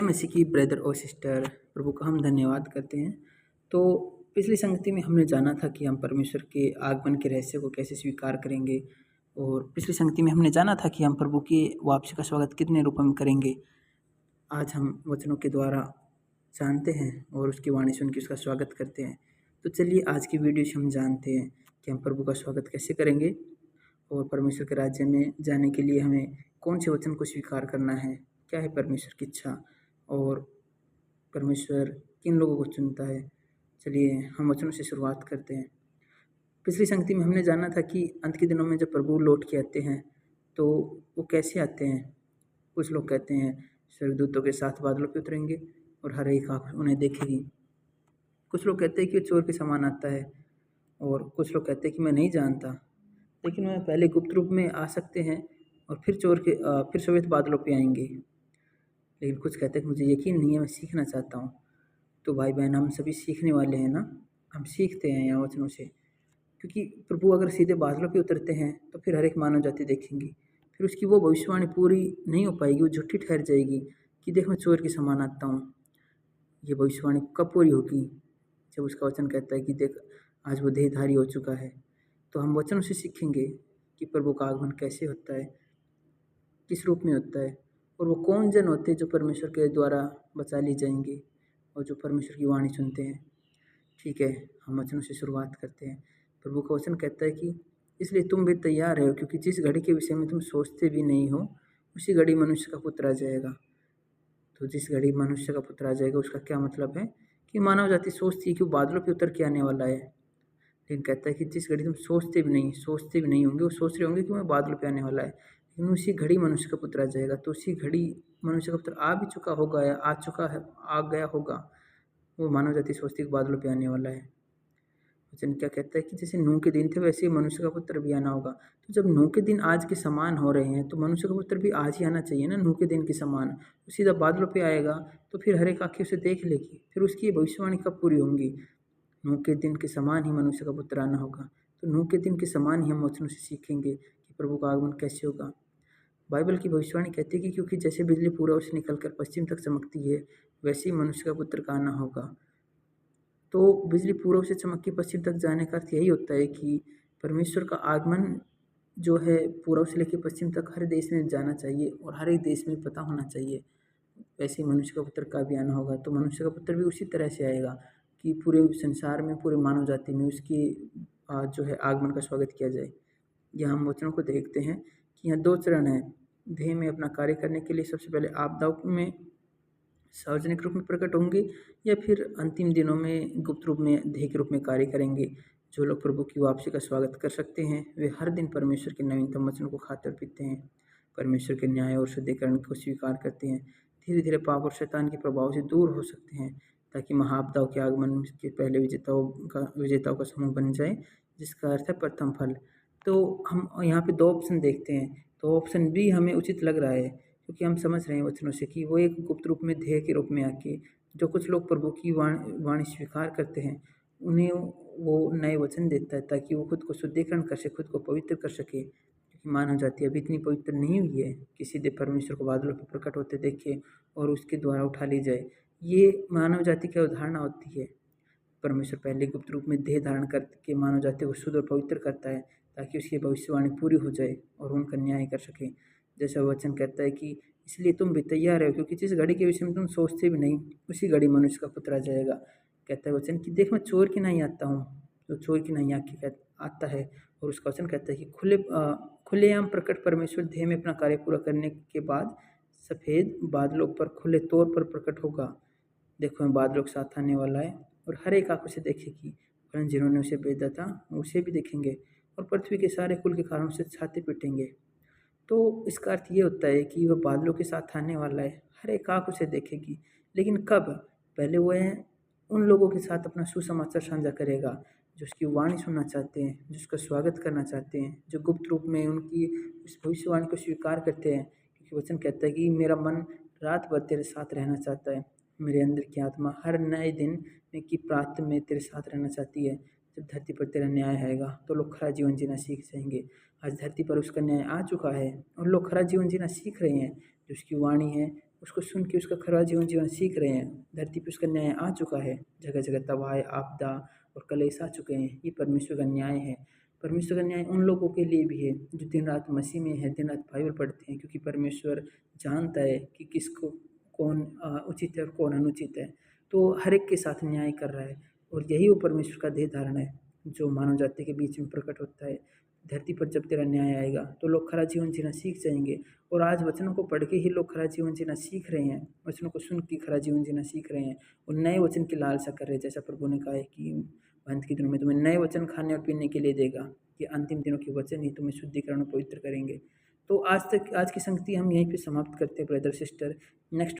जय मसीह की ब्रदर और सिस्टर, प्रभु का हम धन्यवाद करते हैं। तो पिछली संगति में हमने जाना था कि हम परमेश्वर के आगमन के रहस्य को कैसे स्वीकार करेंगे, और पिछली संगति में हमने जाना था कि हम प्रभु की वापसी का स्वागत कितने रूपों में करेंगे। आज हम वचनों के द्वारा जानते हैं और उसकी वाणी सुन के उसका स्वागत करते हैं। तो चलिए आज की वीडियो से हम जानते हैं कि हम प्रभु का स्वागत कैसे करेंगे और परमेश्वर के राज्य में जाने के लिए हमें कौन से वचन को स्वीकार करना है, क्या है परमेश्वर की इच्छा और परमेश्वर किन लोगों को चुनता है। चलिए हम वचनों से शुरुआत करते हैं। पिछली संगति में हमने जाना था कि अंत के दिनों में जब प्रभु लौट के आते हैं तो वो कैसे आते हैं। कुछ लोग कहते हैं स्वर्गदूतों के साथ बादलों पे उतरेंगे और हर एक आँख उन्हें देखेगी। कुछ लोग कहते हैं कि वो चोर के समान आता है, और कुछ लोग कहते हैं कि मैं नहीं जानता, लेकिन वह पहले गुप्त रूप में आ सकते हैं और फिर श्वेत बादलों पे आएंगे। लेकिन कुछ कहते हैं कि मुझे यकीन नहीं है, मैं सीखना चाहता हूँ। तो भाई बहन, हम सभी सीखने वाले हैं ना, हम सीखते हैं यहाँ वचनों से, क्योंकि प्रभु अगर सीधे बादलों पे उतरते हैं तो फिर हर एक मानव जाति देखेंगी। फिर उसकी वो भविष्यवाणी पूरी नहीं हो पाएगी, वो झूठी ठहर जाएगी कि देख मैं चोर के समान आता हूँ। ये भविष्यवाणी कब पूरी होगी? जब उसका वचन कहता है कि देख आज वो देहधारी हो चुका है। तो हम वचनों से सीखेंगे कि प्रभु का आगमन कैसे होता है, किस रूप में होता है, और वो कौन जन होते हैं जो परमेश्वर के द्वारा बचा लिए जाएंगे और जो परमेश्वर की वाणी सुनते हैं। ठीक है, हम वचनों से शुरुआत करते हैं। प्रभु का वचन कहता है कि इसलिए तुम भी तैयार रहो, क्योंकि जिस घड़ी के विषय में तुम सोचते भी नहीं हो उसी घड़ी मनुष्य का पुत्र आ जाएगा। तो जिस घड़ी मनुष्य का पुत्र आ जाएगा उसका क्या मतलब है कि मानव जाति सोचती है कि वो बादलों पे उतर के आने वाला है, लेकिन कहता है कि जिस घड़ी तुम सोचते भी नहीं होंगे, वो सोच रहे होंगे कि मैं बादलों पे आने वाला है, लेकिन उसी घड़ी मनुष्य का पुत्र आ जाएगा। तो उसी घड़ी मनुष्य का पुत्र आ भी चुका होगा या आ चुका है, आ गया होगा। वो मानव जाति सोचती है कि बादलों पे आने वाला है। वचन क्या कहता है कि जैसे नूह के दिन थे वैसे ही मनुष्य का पुत्र भी आना होगा। तो जब नूह के दिन आज के समान हो रहे हैं तो मनुष्य का पुत्र भी आज ही आना चाहिए ना, नूह के दिन के समान। तो सीधा बादलों पे आएगा तो फिर हर एक आँखें उसे देख लेगी। फिर उसकी ये भविष्यवाणी कब पूरी होंगी? नूह के दिन के समान ही मनुष्य का पुत्र आना होगा। तो नूह के दिन के समान ही हम वचनों से सीखेंगे कि प्रभु का आगमन कैसे होगा। बाइबल की भविष्यवाणी कहती है कि क्योंकि जैसे बिजली पूर्व से निकलकर पश्चिम तक चमकती है वैसे ही मनुष्य का पुत्र का आना होगा। तो बिजली पूर्व से चमक के पश्चिम तक जाने का अर्थ यही होता है कि परमेश्वर का आगमन जो है पूर्व से लेकर पश्चिम तक हर देश में जाना चाहिए और हर एक देश में पता होना चाहिए। वैसे ही मनुष्य का पुत्र का भी आना होगा। तो मनुष्य का पुत्र भी उसी तरह से आएगा कि पूरे संसार में, पूरे मानव जाति में उसकी जो है आगमन का स्वागत किया जाए। यहाँ हम वचनों को देखते हैं कि यहाँ दो चरण हैं। देह में अपना कार्य करने के लिए सबसे पहले आपदाओं में सार्वजनिक रूप में प्रकट होंगे, या फिर अंतिम दिनों में गुप्त रूप में देह के रूप में कार्य करेंगे। जो लोग प्रभु की वापसी का स्वागत कर सकते हैं वे हर दिन परमेश्वर के नवीनतम वचनों को खाते और पीते हैं, परमेश्वर के न्याय और शुद्धिकरण को स्वीकार करते हैं, धीरे धीरे पाप और शैतान के प्रभाव से दूर हो सकते हैं, ताकि महाआपदाओं के आगमन के पहले विजेताओं का समूह बन जाए, जिसका अर्थ है प्रथम फल। तो हम यहाँ पे दो ऑप्शन देखते हैं। तो ऑप्शन बी हमें उचित लग रहा है, क्योंकि हम समझ रहे हैं वचनों से कि वो एक गुप्त रूप में, ध्येय के रूप में आके जो कुछ लोग प्रभु की वाणी स्वीकार करते हैं उन्हें वो नए वचन देता है, ताकि वो खुद को शुद्धिकरण कर सके, खुद को पवित्र कर सके। क्योंकि मानव जाति अभी इतनी पवित्र नहीं हुई है कि सीधे परमेश्वर को बादलों पर प्रकट होते देखे और उसके द्वारा उठा ली जाए। ये मानव जाति की अवधारणा होती है। परमेश्वर पहले गुप्त रूप में देह धारण करके मानव जाति को शुद्ध और पवित्र करता है, ताकि उसकी भविष्यवाणी पूरी हो जाए और उनका न्याय कर सके। जैसा वचन कहता है कि इसलिए तुम भी तैयार हो, क्योंकि जिस घड़ी के विषय में तुम सोचते भी नहीं उसी घड़ी मनुष्य का पुत्र आ जाएगा। कहता है वचन कि देख मैं चोर की नहीं आता हूँ, जो चोर की नहीं आके आता है। और उसका वचन कहता है कि खुलेआम प्रकट परमेश्वर देह में अपना कार्य पूरा करने के बाद सफ़ेद बादलों पर खुले तौर पर प्रकट होगा। देखो मैं बादलों के साथ आने वाला है और हर एक आँख उसे देखेगी, वरन जिन्होंने उसे भेजा था उसे भी देखेंगे, और पृथ्वी के सारे कुल के कारण उसे छाती पीटेंगे। तो इसका अर्थ ये होता है कि वह बादलों के साथ आने वाला है, हर एक आँख उसे देखेगी। लेकिन कब? पहले वह उन लोगों के साथ अपना सुसमाचार साझा करेगा जो उसकी वाणी सुनना चाहते हैं, जिसका स्वागत करना चाहते हैं, जो गुप्त रूप में उनकी उस भविष्यवाणी को स्वीकार करते हैं। क्योंकि वचन कहता है कि मेरा मन रात भर तेरे साथ रहना चाहता है, मेरे अंदर की आत्मा हर नए दिन में की प्रात में तेरे साथ रहना चाहती है। जब धरती पर तेरा न्याय आएगा तो लोग खरा जीवन जीना सीख जाएंगे। आज धरती पर उसका न्याय आ चुका है और लोग खरा जीवन जीना सीख रहे हैं। जो उसकी वाणी है उसको सुन के उसका खरा जीवन जीना सीख रहे हैं। धरती पे उसका न्याय आ चुका है, जगह जगह तबाही, आपदा और कलेश आ चुके हैं। ये परमेश्वर का न्याय है। परमेश्वर का न्याय उन लोगों के लिए भी है जो दिन रात मसीह में है, दिन रात बाइबल पढ़ते हैं, क्योंकि परमेश्वर जानता है कि किसको कौन उचित है और कौन अनुचित है। तो हर एक के साथ न्याय कर रहा है, और यही वो परमेश्वर का देह धारण है जो मानव जाति के बीच में प्रकट होता है। धरती पर जब तेरा न्याय आएगा तो लोग खरा जीवन जीना सीख जाएंगे। और आज वचनों को पढ़ के ही लोग खरा जीवन जीना सीख रहे हैं, वचनों को सुन के खरा जीवन जीना सीख रहे हैं और नए वचन की लालसा कर रहे हैं। जैसा प्रभु ने कहा है कि अंत के दिनों में तुम्हें नए वचन खाने और पीने के लिए देगा, कि अंतिम दिनों के वचन ही तुम्हें शुद्धिकरण और पवित्र करेंगे। तो आज की संगति हम यहीं पे समाप्त करते हैं ब्रदर सिस्टर। नेक्स्ट